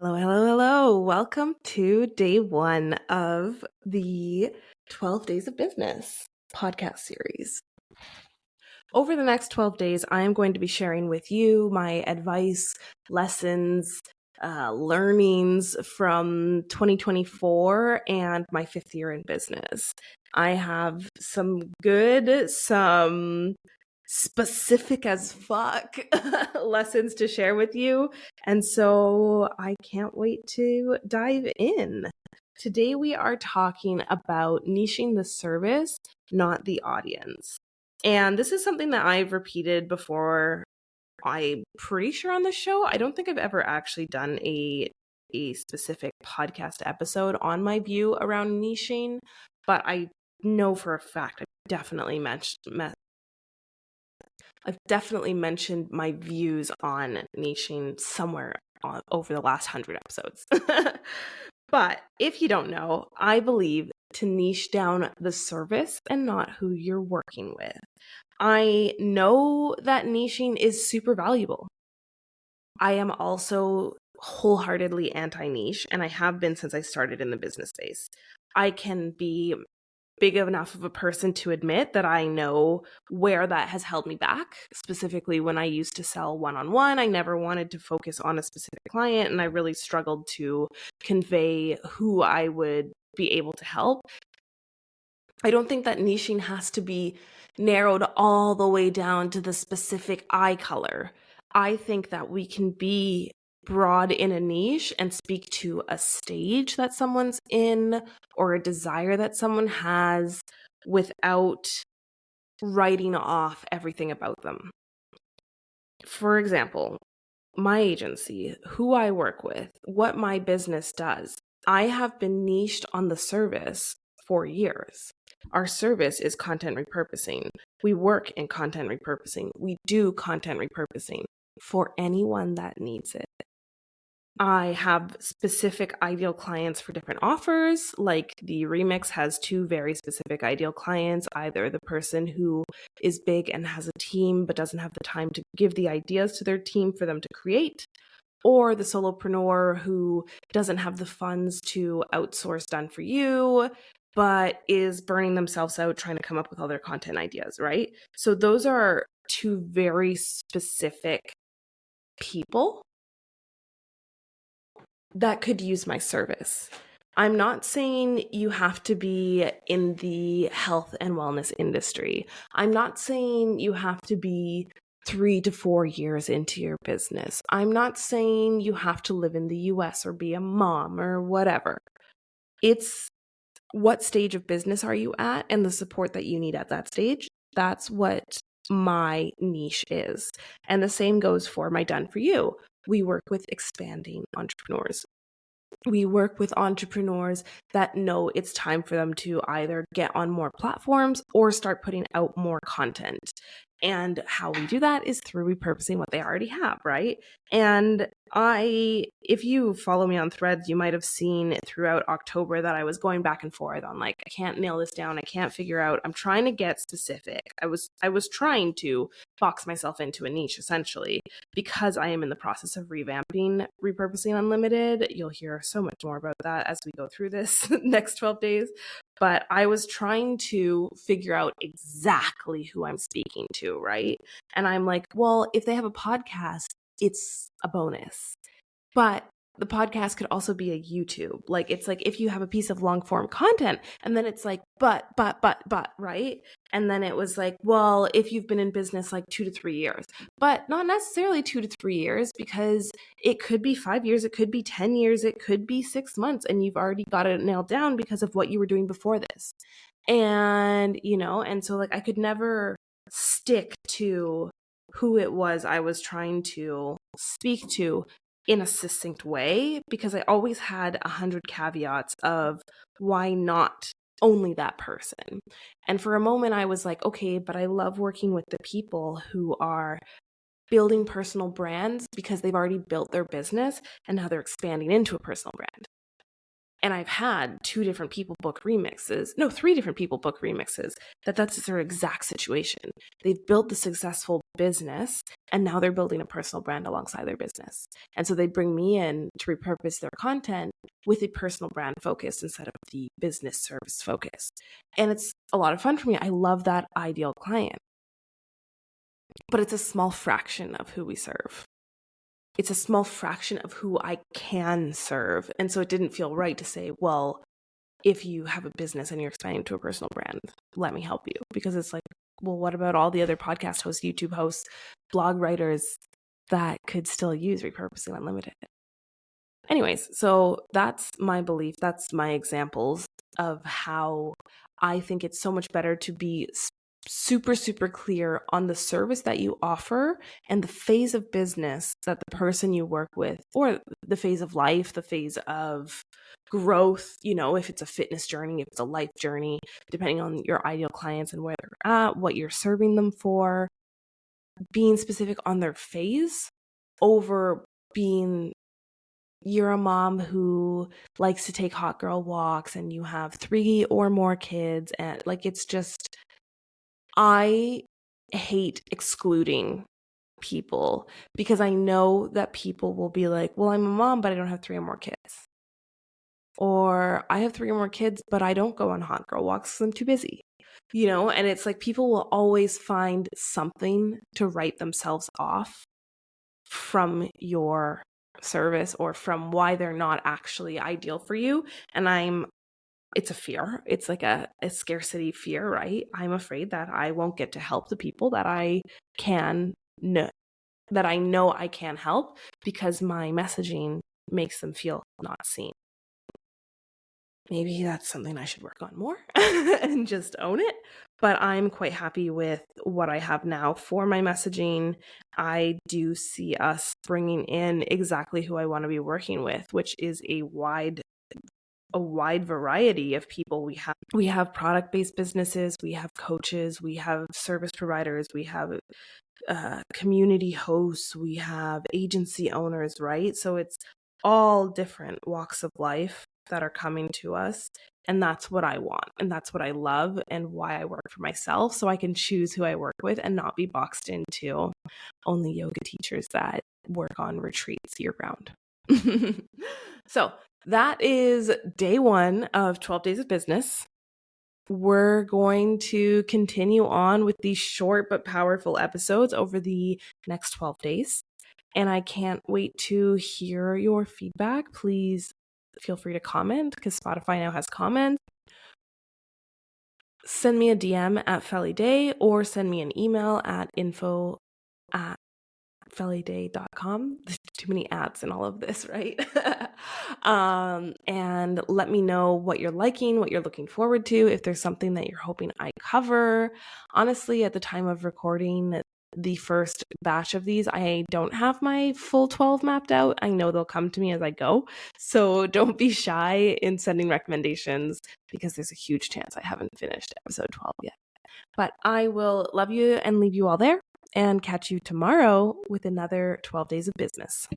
Hello, hello, hello. Welcome to day one of the 12 Days of Business podcast series. Over the next 12 days, I am going to be sharing with you my advice, lessons, learnings from 2024 and my 5th year in business. I have some good, some specific as fuck lessons to share with you. And so I can't wait to dive in. Today we are talking about niching the service, not the audience. And this is something that I've repeated before. I'm pretty sure on the show. I don't think I've ever actually done a specific podcast episode on my view around niching, but I know for a fact I've definitely mentioned my views on niching somewhere over the last 100 episodes. But if you don't know, I believe to niche down the service and not who you're working with. I know that niching is super valuable. I am also wholeheartedly anti-niche, and I have been since I started in the business space. I can be big enough of a person to admit that I know where that has held me back. Specifically, when I used to sell one-on-one, I never wanted to focus on a specific client, and I really struggled to convey who I would be able to help. I don't think that niching has to be narrowed all the way down to the specific eye color. I think that we can be broad in a niche and speak to a stage that someone's in or a desire that someone has without writing off everything about them. For example, my agency, who I work with, what my business does, I have been niched on the service for years. Our service is content repurposing. We work in content repurposing. We do content repurposing for anyone that needs it. I have specific ideal clients for different offers. Like the Remix has two very specific ideal clients, either the person who is big and has a team but doesn't have the time to give the ideas to their team for them to create, or the solopreneur who doesn't have the funds to outsource done for you, but is burning themselves out trying to come up with all their content ideas, right? So those are two very specific people that could use my service. I'm not saying you have to be in the health and wellness industry. I'm not saying you have to be 3 to 4 years into your business. I'm not saying you have to live in the US or be a mom or whatever. It's what stage of business are you at and the support that you need at that stage. That's what my niche is. And the same goes for my Done For You. We work with expanding entrepreneurs. We work with entrepreneurs that know it's time for them to either get on more platforms or start putting out more content. And how we do that is through repurposing what they already have, right? And if you follow me on Threads, you might have seen throughout October that I was going back and forth on like, I can't nail this down. I can't figure out. I'm trying to get specific. I was trying to box myself into a niche essentially because I am in the process of revamping Repurposing Unlimited. You'll hear so much more about that as we go through this next 12 days. But I was trying to figure out exactly who I'm speaking to, right? And I'm like, well, if they have a podcast, it's a bonus. But the podcast could also be a YouTube. Like, it's like if you have a piece of long form content and then it's like, but, right? And then it was like, well, if you've been in business like 2 to 3 years, but not necessarily 2 to 3 years, because it could be 5 years, it could be 10 years, it could be 6 months, and you've already got it nailed down because of what you were doing before this. And, and so like I could never stick to who it was I was trying to speak to in a succinct way, because I always had 100 caveats of why not only that person. And for a moment I was like, okay, but I love working with the people who are building personal brands because they've already built their business and now they're expanding into a personal brand. And I've had three different people book remixes. That's their exact situation. They've built the successful business and now they're building a personal brand alongside their business. And so they bring me in to repurpose their content with a personal brand focus instead of the business service focus. And it's a lot of fun for me. I love that ideal client. But it's a small fraction of who we serve. It's a small fraction of who I can serve. And so it didn't feel right to say, well, if you have a business and you're expanding to a personal brand, let me help you. Because it's like, well, what about all the other podcast hosts, YouTube hosts, blog writers that could still use Repurposing Unlimited? Anyways, so that's my belief. That's my examples of how I think it's so much better to be super, super clear on the service that you offer and the phase of business that the person you work with, or the phase of life, the phase of growth, if it's a fitness journey, if it's a life journey, depending on your ideal clients and where they're at, what you're serving them for, being specific on their phase over being, you're a mom who likes to take hot girl walks and you have 3 or more kids, and it's just, I hate excluding people because I know that people will be like, well, I'm a mom, but I don't have 3 or more kids. Or I have 3 or more kids, but I don't go on hot girl walks because I'm too busy. And it's like people will always find something to write themselves off from your service or from why they're not actually ideal for you. And it's a fear. It's like a scarcity fear, right? I'm afraid that I won't get to help the people that I know I can help because my messaging makes them feel not seen. Maybe that's something I should work on more and just own it. But I'm quite happy with what I have now for my messaging. I do see us bringing in exactly who I want to be working with, which is a wide variety of people. We have product-based businesses, we have coaches, we have service providers, we have community hosts, we have agency owners, right? So it's all different walks of life that are coming to us. And that's what I want. And that's what I love and why I work for myself. So I can choose who I work with and not be boxed into only yoga teachers that work on retreats year round. So that is day 1 of 12 Days of Business. We're going to continue on with these short but powerful episodes over the next 12 days. And I can't wait to hear your feedback. Please feel free to comment because Spotify now has comments. Send me a DM at Fellyday or send me an email at info@fellyday.com. There's too many ads in all of this, right? And let me know what you're liking, what you're looking forward to, if there's something that you're hoping I cover. Honestly, at the time of recording the first batch of these, I don't have my full 12 mapped out. I know they'll come to me as I go. So don't be shy in sending recommendations because there's a huge chance I haven't finished episode 12 yet. But I will love you and leave you all there and catch you tomorrow with another 12 Days of Business.